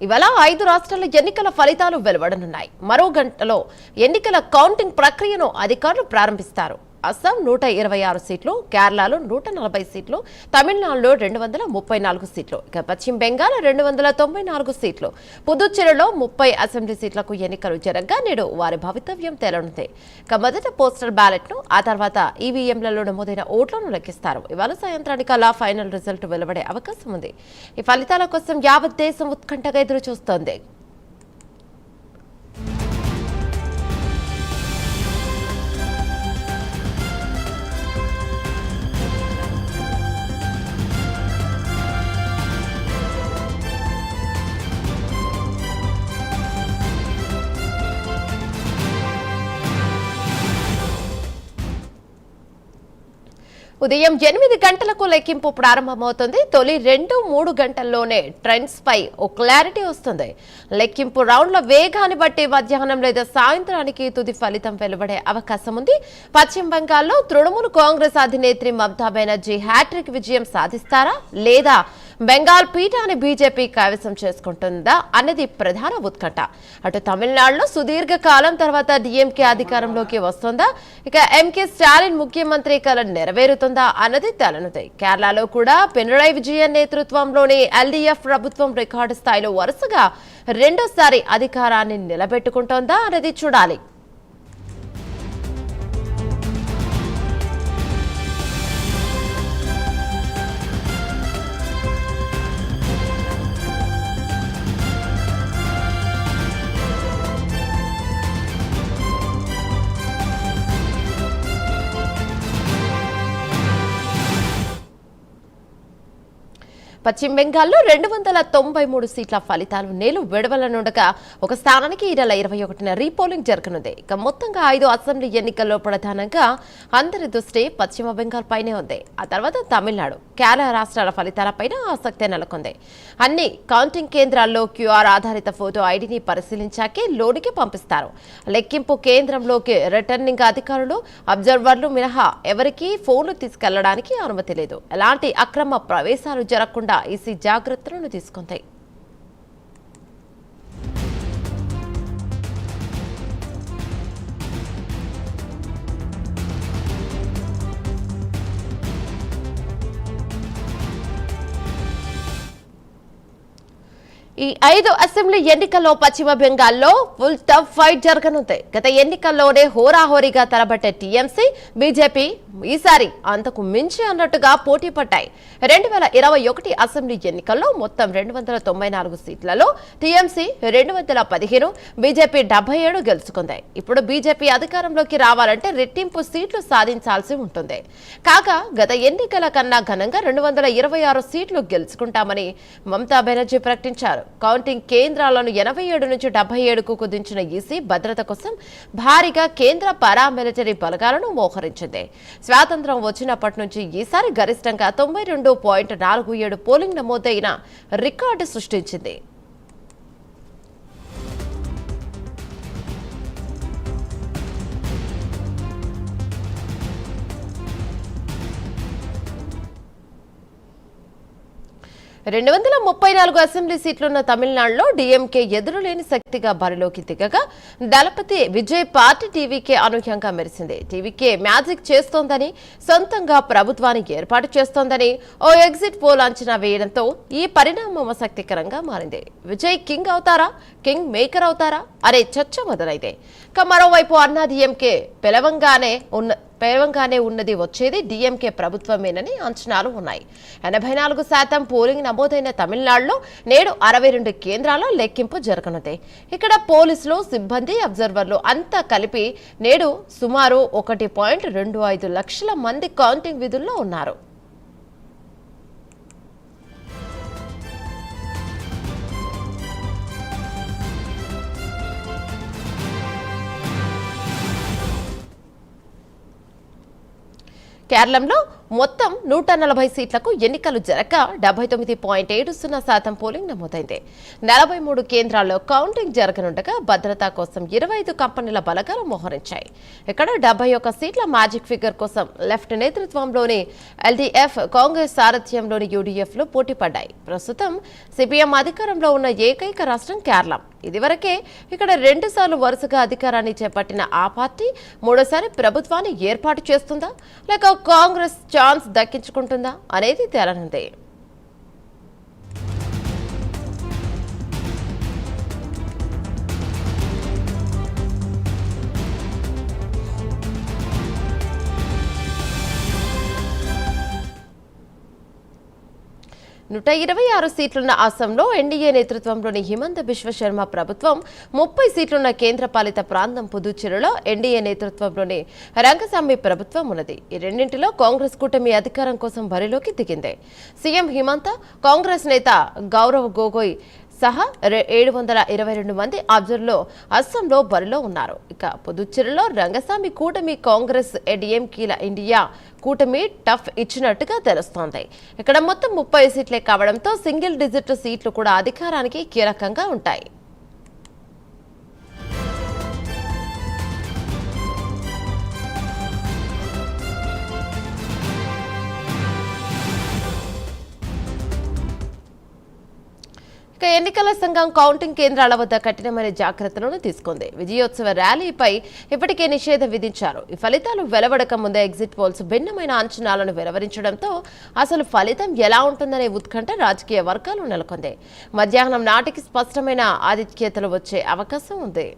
ఇవాళ 5 రాష్ట్రాల ఎన్నికల ఫలితాలు వెలువడనున్నాయి. మరో గంటలో ఎన్నికల కౌంటింగ్ ప్రక్రియను అధికారులు ప్రారంభిస్తారు. అస్సాం 126 సీట్లు, కేరళలో 140 సీట్లు, తమిళనాడులో 234 సీట్లు, ఇక పశ్చిమ బెంగాల్ 294 సీట్లు, పుదుచ్చేరిలో 30 అసెంబ్లీ సీట్లకు ఎన్నికలు జరగగా నేడు వారి భవితవ్యం తేలనుంది. ఇక మొదట పోస్టల్ బ్యాలెట్ ను, ఆ తర్వాత ఈవీఎంలలో నమోదైన ఓట్లను లెక్కిస్తారు. ఇవాళ సాయంత్రానికల్లా ఫైనల్ రిజల్ట్ వెలువడే అవకాశం ఉంది. ఈ ఫలితాల కోసం యావత్ దేశం ఉత్కంఠగా ఎదురు చూస్తోంది. ఉదయం 8 గంటలకు లెక్కింపు ప్రారంభమవుతుంది. తొలి 2-3 గంటల్లోనే ట్రెండ్స్ పై ఓ క్లారిటీ వస్తుంది. లెక్కింపు రౌండ్ల వేగాన్ని బట్టి మధ్యాహ్నం లేదా సాయంత్రానికి తుది ఫలితం వెలువడే అవకాశం ఉంది. పశ్చిమ బంగాల్లో తృణమూల్ కాంగ్రెస్ అధినేత్రి మమతా బెనర్జీ హ్యాట్రిక్ విజయం సాధిస్తారా లేదా బెంగాల్ పీఠాన్ని బీజేపీ కైవసం చేసుకుంటుందా అన్నది ప్రధాన ఉత్కంఠ. అటు తమిళనాడులో సుదీర్ఘ కాలం తర్వాత డీఎంకే అధికారంలోకి వస్తుందా, ఇక ఎంకే స్టాలిన్ ముఖ్యమంత్రి కల నెరవేరుతుందా అన్నది తేలనుంది. కేరళలో కూడా పినరయ్ విజయన్ నేతృత్వంలోని ఎల్డీఎఫ్ ప్రభుత్వం రికార్డు స్థాయిలో వరుసగా రెండోసారి అధికారాన్ని నిలబెట్టుకుంటోందా అన్నది చూడాలి. పశ్చిమ బెంగాల్లో 293 సీట్ల ఫలితాలు నేలు విడవలనుండగా ఒక స్థానానికి ఈ నెల 21న రీపోలింగ్ జరగనుంది. ఇక మొత్తంగా 5 అసెంబ్లీ ఎన్నికల్లో ప్రధానంగా అందరి దృష్టి పశ్చిమ బెంగాల్ పైనే ఉంది. ఆ తర్వాత తమిళనాడు, కేరళ రాష్ట్రాల ఫలితాలపైన ఆసక్తి నెలకొంది. అన్ని కౌంటింగ్ కేంద్రాల్లో క్యూఆర్ ఆధారిత ఫోటో ఐడిని పరిశీలించాకే లోనికి పంపిస్తారు. లెక్కింపు కేంద్రంలోకి రిటర్నింగ్ అధికారులు, అబ్జర్వర్లు మినహా ఎవరికీ ఫోన్లు తీసుకెళ్లడానికి అనుమతి లేదు. ఎలాంటి అక్రమ ప్రవేశాలు జరగకుండా ఈసీ జాగ్రత్తలను తీసుకుంది. ఈ 5 అసెంబ్లీ ఎన్నికల్లో పశ్చిమ బెంగాల్లో ఫుల్ టఫ్ ఫైట్ జరగనుంది. గత ఎన్నికల్లోనే హోరాహోరీగా తలబట్టే టీఎంసీ, బీజేపీ ఈసారి అంతకు మించి అన్నట్టుగా పోటీ పడ్డాయి. 2021 అసెంబ్లీ ఎన్నికల్లో మొత్తం 294 సీట్లలో టీఎంసీ 215, బీజేపీ 77 గెలుచుకుంది. ఇప్పుడు బీజేపీ అధికారంలోకి రావాలంటే రెట్టింపు సీట్లు సాధించాల్సి ఉంటుంది. కాగా గత ఎన్నికల కన్నా ఘనంగా 226 సీట్లు గెలుచుకుంటామని మమతా బెనర్జీ ప్రకటించారు. కౌంటింగ్ కేంద్రాలను 87 నుంచి 77కు కుదించిన ఈసీ భద్రత కోసం భారీగా కేంద్ర పారామిలిటరీ బలగాలను మోహరించింది. స్వాతంత్ర్యం వచ్చినప్పటి నుంచి ఈసారి గరిష్టంగా 92.47 పోలింగ్ నమోదైన రికార్డు సృష్టించింది. రెండు 234 అసెంబ్లీ సీట్లున్న తమిళనాడులో డీఎంకే ఎదురులేని శక్తిగా బరిలోకి దిగగా దళపతి విజయ్ పార్టీ టీవీకే అనూహ్యంగా మెరిసింది. టీవీకే మ్యాజిక్ చేస్తోందని, సొంతంగా ప్రభుత్వాన్ని ఏర్పాటు చేస్తోందని ఓ ఎగ్జిట్ పోల్ అంచనా వేయడంతో ఈ పరిణామం ఆసక్తికరంగా మారింది. విజయ్ కింగ్ అవుతారా, కింగ్ మేకర్ అవుతారా అనే చర్చ మొదలైంది. మరోవైపు అన్నా డీఎంకే పేలవంగానే ఉన్నది వచ్చేది డీఎంకే ప్రభుత్వమేనని అంచనాలు ఉన్నాయి. 84% పోలింగ్ నమోదైన తమిళనాడులో నేడు 62 కేంద్రాల లెక్కింపు జరగనుంది. ఇక్కడ పోలీసులు, సిబ్బంది, అబ్జర్వర్లు అంతా కలిపి నేడు సుమారు 1.25 లక్షల మంది కౌంటింగ్ విధుల్లో ఉన్నారు. కేరళలో మొత్తం 140 సీట్లకు ఎన్నికలు జరగక 79.70% పోలింగ్ నమోదైంది. 43 కేంద్రాల్లో కౌంటింగ్ జరగనుండగా భద్రత కోసం 25 కంపెనీల బలగాలు మోహరించాయి. ఇక్కడ 71 సీట్ల మ్యాజిక్ ఫిగర్ కోసం లెఫ్ట్ నేతృత్వంలోని ఎల్డీఎఫ్, కాంగ్రెస్ సారథ్యంలోని యూడీఎఫ్లు పోటీ పడ్డాయి. ప్రస్తుతం సిపిఎం అధికారంలో ఉన్న ఏకైక రాష్ట్రం కేరళ. ఇదివరకే ఇక్కడ 2 సార్లు వరుసగా అధికారాన్ని చేపట్టిన ఆ పార్టీ మూడోసారి ప్రభుత్వాన్ని ఏర్పాటు చేస్తుందా లేక కాంగ్రెస్ ఛాన్స్ దక్కించుకుంటుందా అనేది తేలనుంది. నూట 26 సీట్లున్న అస్సాంలో ఎన్డీఏ నేతృత్వంలోని హిమంత బిశ్వ శర్మ ప్రభుత్వం, 30 సీట్లున్న కేంద్రపాలిత ప్రాంతం పుదుచ్చేరిలో ఎన్డీఏ నేతృత్వంలోని రంగస్వామి ప్రభుత్వం ఉన్నది. ఈ రెండింటిలో కాంగ్రెస్ కూటమి అధికారం కోసం బరిలోకి దిగింది. సీఎం హిమంత, కాంగ్రెస్ నేత గౌరవ్ గొగోయ్ సహా 722 మంది అబ్జర్వర్లు అస్సాంలో బరిలో ఉన్నారు. ఇక పుదుచ్చేరిలో రంగస్వామి కూటమి కాంగ్రెస్ డిఎంకేల ఇండియా కూటమి టఫ్ ఇచ్చినట్టుగా తెలుస్తోంది. ఇక్కడ మొత్తం 30 సీట్లే కావడంతో సింగిల్ డిజిట్ సీట్లు కూడా అధికారానికి కీలకంగా ఉంటాయి. ఇక ఎన్నికల సంఘం కౌంటింగ్ కేంద్రాల వద్ద కఠినమైన జాగ్రత్తలను తీసుకుంది. విజయోత్సవ ర్యాలీపై ఇప్పటికే నిషేధం విధించారు. ఈ ఫలితాలు వెలువడక ముందే ఎగ్జిట్ పోల్స్ భిన్నమైన అంచనాలను వెలువరించడంతో అసలు ఫలితం ఎలా ఉంటుందనే ఉత్కంఠ రాజకీయ వర్గాలు నెలకొంది. మధ్యాహ్నం నాటికి స్పష్టమైన ఆధిక్యతలు వచ్చే అవకాశం ఉంది.